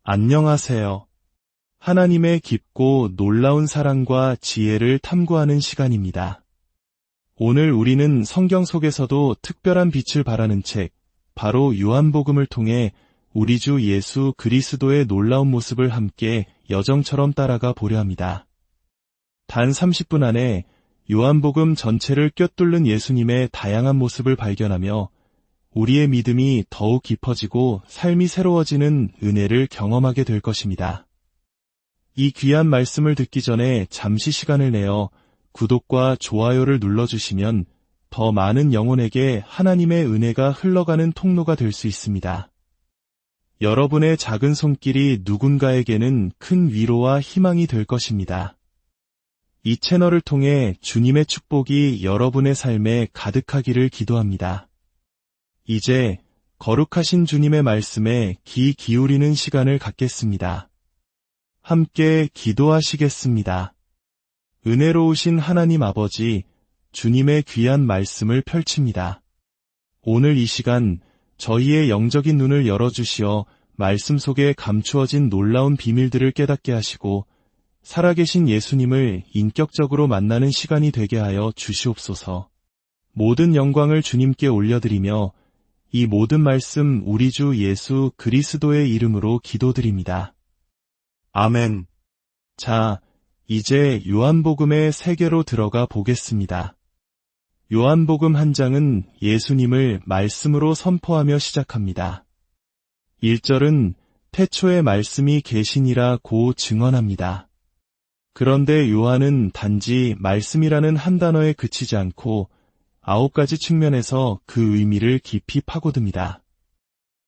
안녕하세요. 하나님의 깊고 놀라운 사랑과 지혜를 탐구하는 시간입니다. 오늘 우리는 성경 속에서도 특별한 빛을 발하는 책, 바로 요한복음을 통해 우리 주 예수 그리스도의 놀라운 모습을 함께 여정처럼 따라가 보려 합니다. 단 30분 안에 요한복음 전체를 꿰뚫는 예수님의 다양한 모습을 발견하며 우리의 믿음이 더욱 깊어지고 삶이 새로워지는 은혜를 경험하게 될 것입니다. 이 귀한 말씀을 듣기 전에 잠시 시간을 내어 구독과 좋아요를 눌러주시면 더 많은 영혼에게 하나님의 은혜가 흘러가는 통로가 될 수 있습니다. 여러분의 작은 손길이 누군가에게는 큰 위로와 희망이 될 것입니다. 이 채널을 통해 주님의 축복이 여러분의 삶에 가득하기를 기도합니다. 이제 거룩하신 주님의 말씀에 귀 기울이는 시간을 갖겠습니다. 함께 기도하시겠습니다. 은혜로우신 하나님 아버지, 주님의 귀한 말씀을 펼칩니다. 오늘 이 시간 저희의 영적인 눈을 열어주시어 말씀 속에 감추어진 놀라운 비밀들을 깨닫게 하시고 살아계신 예수님을 인격적으로 만나는 시간이 되게 하여 주시옵소서. 모든 영광을 주님께 올려드리며 이 모든 말씀 우리 주 예수 그리스도의 이름으로 기도드립니다. 아멘. 자, 이제 요한복음의 세계로 들어가 보겠습니다. 요한복음 한 장은 예수님을 말씀으로 선포하며 시작합니다. 1절은 태초에 말씀이 계시니라 고 증언합니다. 그런데 요한은 단지 말씀이라는 한 단어에 그치지 않고 9가지 측면에서 그 의미를 깊이 파고듭니다.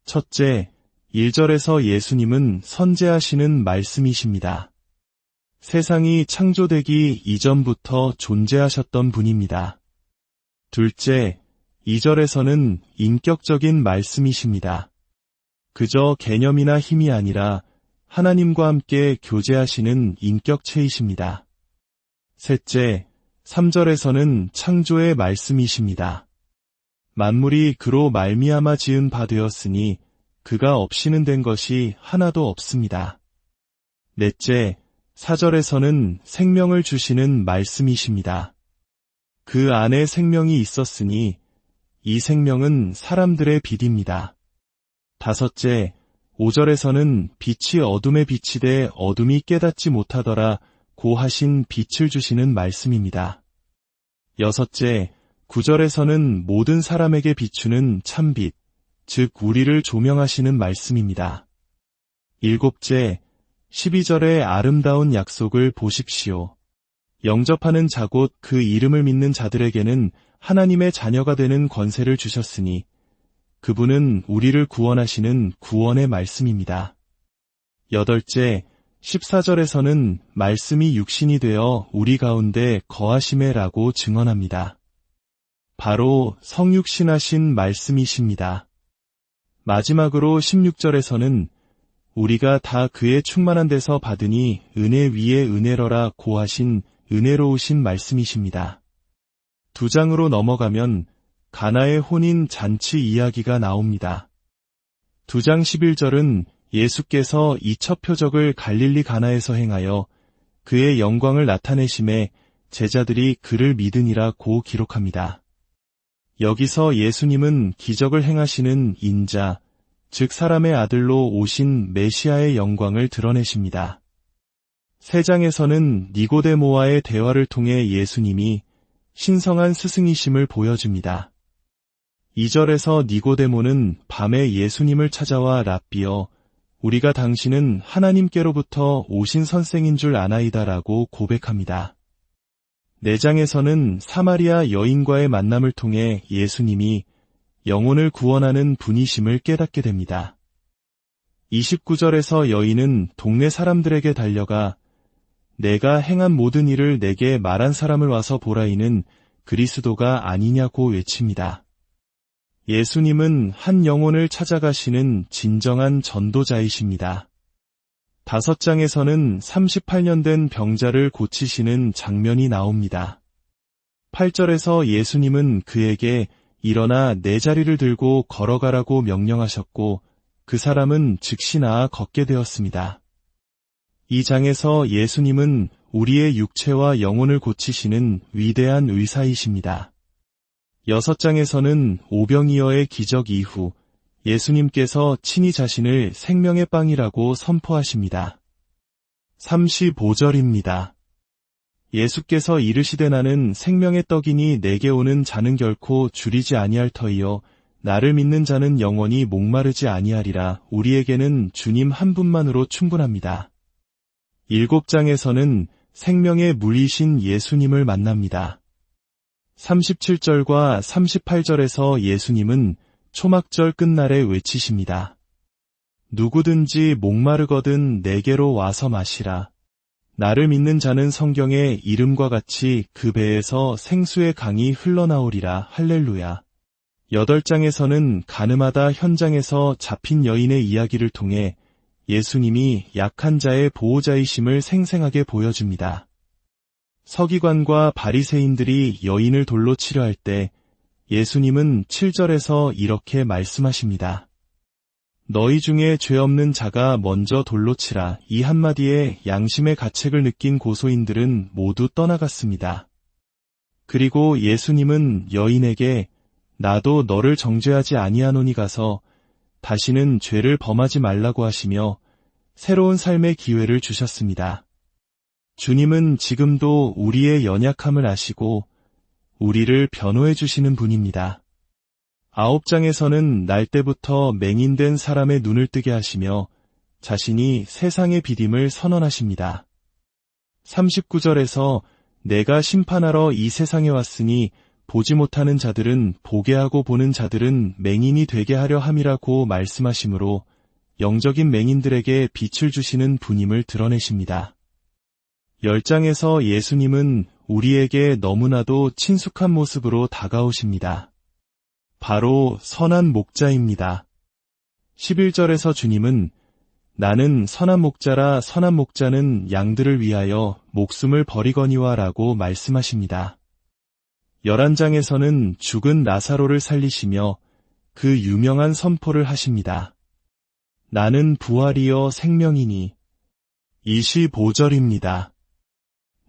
첫째, 1절에서 예수님은 선재하시는 말씀이십니다. 세상이 창조되기 이전부터 존재하셨던 분입니다. 둘째, 2절에서는 인격적인 말씀이십니다. 그저 개념이나 힘이 아니라 하나님과 함께 교제하시는 인격체이십니다. 셋째, 3절에서는 창조의 말씀이십니다. 만물이 그로 말미암아 지은 바 되었으니 그가 없이는 된 것이 하나도 없습니다. 넷째, 4절에서는 생명을 주시는 말씀이십니다. 그 안에 생명이 있었으니 이 생명은 사람들의 빛입니다. 다섯째, 5절에서는 빛이 어둠에 비치되 어둠이 깨닫지 못하더라 고 하신 빛을 주시는 말씀입니다. 여섯째, 9절에서는 모든 사람에게 비추는 참빛, 즉 우리를 조명하시는 말씀입니다. 일곱째, 12절의 아름다운 약속을 보십시오. 영접하는 자 곧 그 이름을 믿는 자들에게는 하나님의 자녀가 되는 권세를 주셨으니 그분은 우리를 구원하시는 구원의 말씀입니다. 여덟째, 14절에서는 말씀이 육신이 되어 우리 가운데 거하심에라고 증언합니다. 바로 성육신하신 말씀이십니다. 마지막으로 16절에서는 우리가 다 그의 충만한 데서 받으니 은혜 위에 은혜러라 고 하신 은혜로우신 말씀이십니다. 2장으로 넘어가면 가나의 혼인 잔치 이야기가 나옵니다. 2장 11절은 예수께서 이 첫 표적을 갈릴리 가나에서 행하여 그의 영광을 나타내심에 제자들이 그를 믿으니라 고 기록합니다. 여기서 예수님은 기적을 행하시는 인자, 즉 사람의 아들로 오신 메시아의 영광을 드러내십니다. 3장에서는 니고데모와의 대화를 통해 예수님이 신성한 스승이심을 보여줍니다. 2절에서 니고데모는 밤에 예수님을 찾아와 랍비여, 우리가 당신은 하나님께로부터 오신 선생인 줄 아나이다라고 고백합니다. 4장에서는 사마리아 여인과의 만남을 통해 예수님이 영혼을 구원하는 분이심을 깨닫게 됩니다. 29절에서 여인은 동네 사람들에게 달려가 내가 행한 모든 일을 내게 말한 사람을 와서 보라이는 그리스도가 아니냐고 외칩니다. 예수님은 한 영혼을 찾아가시는 진정한 전도자이십니다. 5장에서는 38년 된 병자를 고치시는 장면이 나옵니다. 8절에서 예수님은 그에게 일어나 내 자리를 들고 걸어가라고 명령하셨고 그 사람은 즉시 나아 걷게 되었습니다. 이 장에서 예수님은 우리의 육체와 영혼을 고치시는 위대한 의사이십니다. 6장에서는 오병이어의 기적 이후 예수님께서 친히 자신을 생명의 빵이라고 선포하십니다. 35절입니다. 예수께서 이르시되 나는 생명의 떡이니 내게 오는 자는 결코 줄이지 아니할 터이요 나를 믿는 자는 영원히 목마르지 아니하리라. 우리에게는 주님 한 분만으로 충분합니다. 7장에서는 생명의 물이신 예수님을 만납니다. 37절과 38절에서 예수님은 초막절 끝날에 외치십니다. 누구든지 목마르거든 내게로 와서 마시라. 나를 믿는 자는 성경의 이름과 같이 그 배에서 생수의 강이 흘러나오리라. 할렐루야. 8장에서는 가늠하다 현장에서 잡힌 여인의 이야기를 통해 예수님이 약한 자의 보호자이심을 생생하게 보여줍니다. 서기관과 바리새인들이 여인을 돌로 치려 할 때 예수님은 7절에서 이렇게 말씀하십니다. 너희 중에 죄 없는 자가 먼저 돌로 치라. 이 한마디에 양심의 가책을 느낀 고소인들은 모두 떠나갔습니다. 그리고 예수님은 여인에게 나도 너를 정죄하지 아니하노니 가서 다시는 죄를 범하지 말라고 하시며 새로운 삶의 기회를 주셨습니다. 주님은 지금도 우리의 연약함을 아시고 우리를 변호해 주시는 분입니다. 9장에서는 날 때부터 맹인된 사람의 눈을 뜨게 하시며 자신이 세상의 비딤을 선언하십니다. 39절에서 내가 심판하러 이 세상에 왔으니 보지 못하는 자들은 보게 하고 보는 자들은 맹인이 되게 하려 함이라고 말씀하시므로 영적인 맹인들에게 빛을 주시는 분임을 드러내십니다. 10장에서 예수님은 우리에게 너무나도 친숙한 모습으로 다가오십니다. 바로 선한 목자입니다. 11절에서 주님은 나는 선한 목자라 선한 목자는 양들을 위하여 목숨을 버리거니와 라고 말씀하십니다. 11장에서는 죽은 나사로를 살리시며 그 유명한 선포를 하십니다. 나는 부활이요 생명이니. 25절입니다.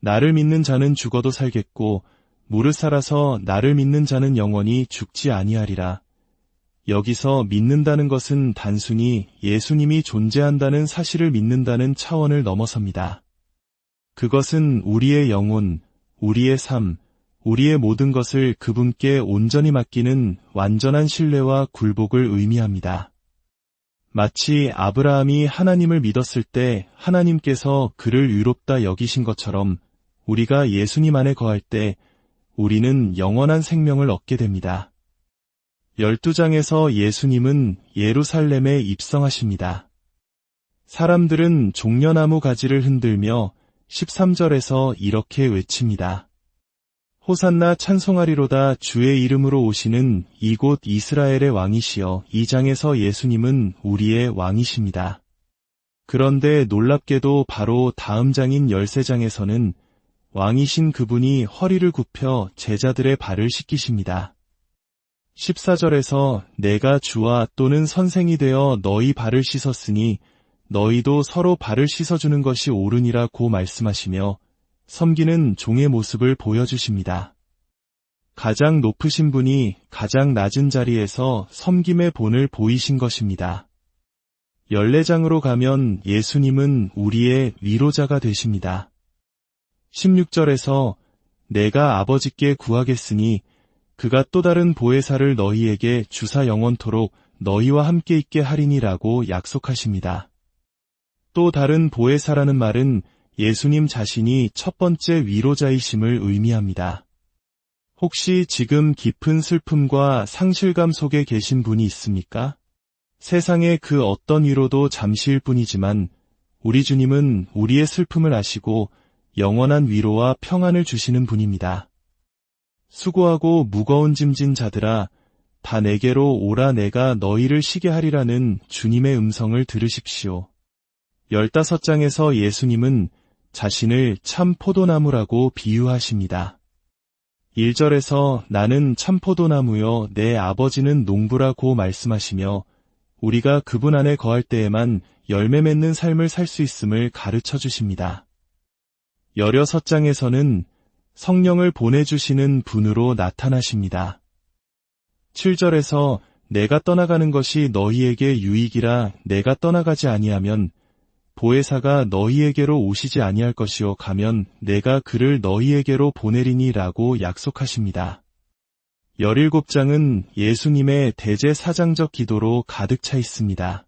나를 믿는 자는 죽어도 살겠고 무릇 살아서 나를 믿는 자는 영원히 죽지 아니하리라. 여기서 믿는다는 것은 단순히 예수님이 존재한다는 사실을 믿는다는 차원을 넘어섭니다. 그것은 우리의 영혼, 우리의 삶, 우리의 모든 것을 그분께 온전히 맡기는 완전한 신뢰와 굴복을 의미합니다. 마치 아브라함이 하나님을 믿었을 때 하나님께서 그를 의롭다 여기신 것처럼 우리가 예수님 안에 거할 때 우리는 영원한 생명을 얻게 됩니다. 12장에서 예수님은 예루살렘에 입성하십니다. 사람들은 종려나무 가지를 흔들며 13절에서 이렇게 외칩니다. 호산나 찬송하리로다 주의 이름으로 오시는 이곳 이스라엘의 왕이시여. 2장에서 예수님은 우리의 왕이십니다. 그런데 놀랍게도 바로 다음 장인 13장에서는 왕이신 그분이 허리를 굽혀 제자들의 발을 씻기십니다. 14절에서 내가 주와 또는 선생이 되어 너희 발을 씻었으니 너희도 서로 발을 씻어주는 것이 옳으니라고 말씀하시며 섬기는 종의 모습을 보여주십니다. 가장 높으신 분이 가장 낮은 자리에서 섬김의 본을 보이신 것입니다. 14장으로 가면 예수님은 우리의 위로자가 되십니다. 16절에서 내가 아버지께 구하겠으니 그가 또 다른 보혜사를 너희에게 주사 영원토록 너희와 함께 있게 하리니라고 약속하십니다. 또 다른 보혜사라는 말은 예수님 자신이 첫 번째 위로자이심을 의미합니다. 혹시 지금 깊은 슬픔과 상실감 속에 계신 분이 있습니까? 세상의 그 어떤 위로도 잠시일 뿐이지만 우리 주님은 우리의 슬픔을 아시고 영원한 위로와 평안을 주시는 분입니다. 수고하고 무거운 짐진 자들아 다 내게로 오라 내가 너희를 쉬게 하리라는 주님의 음성을 들으십시오. 15장에서 예수님은 자신을 참 포도나무라고 비유하십니다. 1절에서 나는 참 포도나무요 내 아버지는 농부라고 말씀하시며 우리가 그분 안에 거할 때에만 열매 맺는 삶을 살 수 있음을 가르쳐 주십니다. 16장에서는 성령을 보내주시는 분으로 나타나십니다. 7절에서 내가 떠나가는 것이 너희에게 유익이라 내가 떠나가지 아니하면 보혜사가 너희에게로 오시지 아니할 것이요 가면 내가 그를 너희에게로 보내리니 라고 약속하십니다. 17장은 예수님의 대제사장적 기도로 가득 차 있습니다.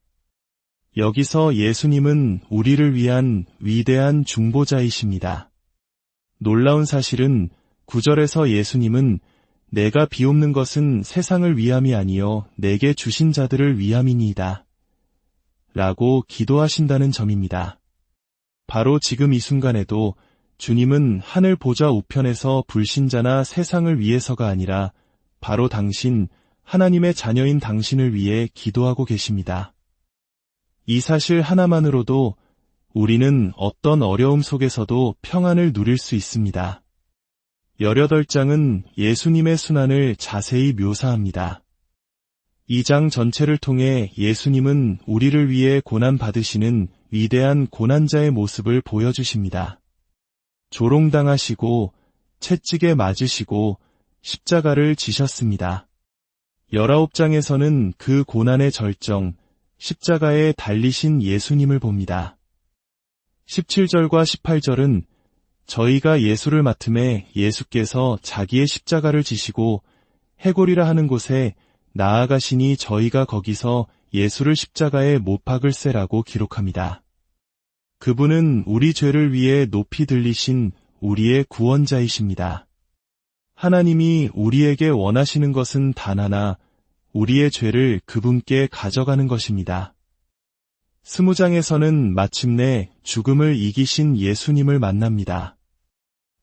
여기서 예수님은 우리를 위한 위대한 중보자이십니다. 놀라운 사실은 9절에서 예수님은 내가 비옵는 것은 세상을 위함이 아니요 내게 주신 자들을 위함이니이다 라고 기도하신다는 점입니다. 바로 지금 이 순간에도 주님은 하늘 보좌 우편에서 불신자나 세상을 위해서가 아니라 바로 당신, 하나님의 자녀인 당신을 위해 기도하고 계십니다. 이 사실 하나만으로도 우리는 어떤 어려움 속에서도 평안을 누릴 수 있습니다. 18장은 예수님의 순환을 자세히 묘사합니다. 이 장 전체를 통해 예수님은 우리를 위해 고난받으시는 위대한 고난자의 모습을 보여주십니다. 조롱당하시고 채찍에 맞으시고 십자가를 지셨습니다. 19장에서는 그 고난의 절정, 십자가에 달리신 예수님을 봅니다. 17절과 18절은 저희가 예수를 맡음에 예수께서 자기의 십자가를 지시고 해골이라 하는 곳에 나아가시니 저희가 거기서 예수를 십자가에 못 박을세라고 기록합니다. 그분은 우리 죄를 위해 높이 들리신 우리의 구원자이십니다. 하나님이 우리에게 원하시는 것은 단 하나, 우리의 죄를 그분께 가져가는 것입니다. 20장에서는 마침내 죽음을 이기신 예수님을 만납니다.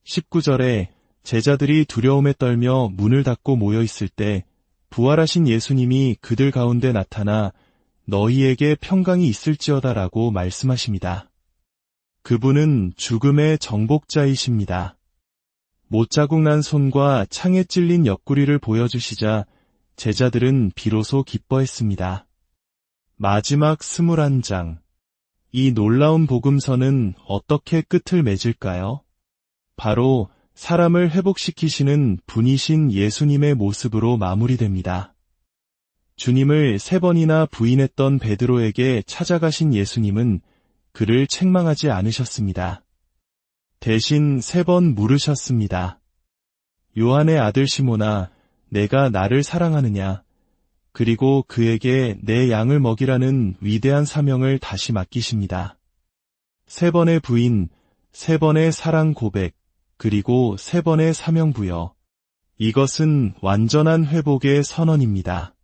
19절에 제자들이 두려움에 떨며 문을 닫고 모여 있을 때 부활하신 예수님이 그들 가운데 나타나 너희에게 평강이 있을지어다라고 말씀하십니다. 그분은 죽음의 정복자이십니다. 못자국 난 손과 창에 찔린 옆구리를 보여주시자 제자들은 비로소 기뻐했습니다. 마지막 21장. 이 놀라운 복음서는 어떻게 끝을 맺을까요? 바로 사람을 회복시키시는 분이신 예수님의 모습으로 마무리됩니다. 주님을 3번이나 부인했던 베드로에게 찾아가신 예수님은 그를 책망하지 않으셨습니다. 대신 3번 물으셨습니다. 요한의 아들 시몬아, 내가 나를 사랑하느냐? 그리고 그에게 내 양을 먹이라는 위대한 사명을 다시 맡기십니다. 3번의 부인, 3번의 사랑 고백, 그리고 3번의 사명 부여. 이것은 완전한 회복의 선언입니다.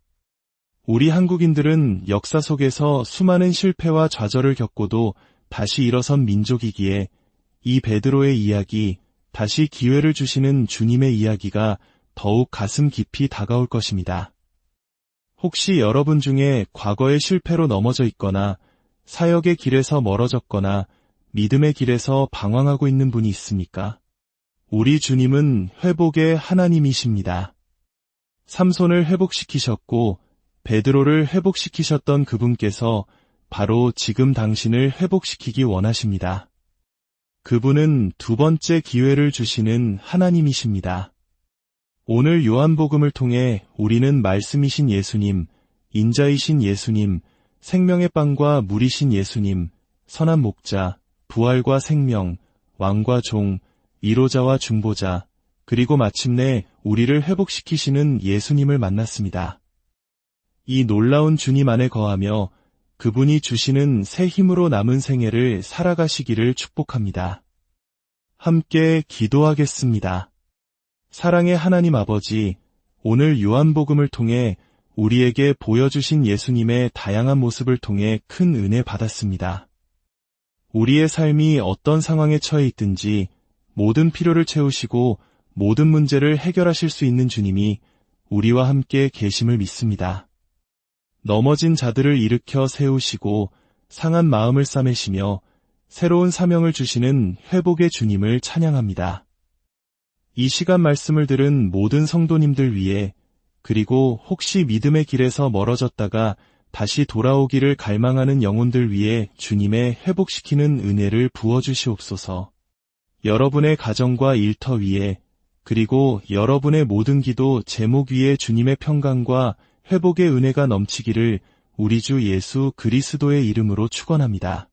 우리 한국인들은 역사 속에서 수많은 실패와 좌절을 겪고도 다시 일어선 민족이기에 이 베드로의 이야기, 다시 기회를 주시는 주님의 이야기가 더욱 가슴 깊이 다가올 것입니다. 혹시 여러분 중에 과거의 실패로 넘어져 있거나 사역의 길에서 멀어졌거나 믿음의 길에서 방황하고 있는 분이 있습니까? 우리 주님은 회복의 하나님이십니다. 삼손을 회복시키셨고 베드로를 회복시키셨던 그분께서 바로 지금 당신을 회복시키기 원하십니다. 그분은 2번째 기회를 주시는 하나님이십니다. 오늘 요한복음을 통해 우리는 말씀이신 예수님, 인자이신 예수님, 생명의 빵과 물이신 예수님, 선한 목자, 부활과 생명, 왕과 종, 위로자와 중보자, 그리고 마침내 우리를 회복시키시는 예수님을 만났습니다. 이 놀라운 주님 안에 거하며 그분이 주시는 새 힘으로 남은 생애를 살아가시기를 축복합니다. 함께 기도하겠습니다. 사랑의 하나님 아버지, 오늘 요한복음을 통해 우리에게 보여주신 예수님의 다양한 모습을 통해 큰 은혜 받았습니다. 우리의 삶이 어떤 상황에 처해 있든지 모든 필요를 채우시고 모든 문제를 해결하실 수 있는 주님이 우리와 함께 계심을 믿습니다. 넘어진 자들을 일으켜 세우시고 상한 마음을 싸매시며 새로운 사명을 주시는 회복의 주님을 찬양합니다. 이 시간 말씀을 들은 모든 성도님들 위해, 그리고 혹시 믿음의 길에서 멀어졌다가 다시 돌아오기를 갈망하는 영혼들 위해 주님의 회복시키는 은혜를 부어주시옵소서. 여러분의 가정과 일터 위에 그리고 여러분의 모든 기도 제목 위에 주님의 평강과 회복의 은혜가 넘치기를 우리 주 예수 그리스도의 이름으로 축원합니다.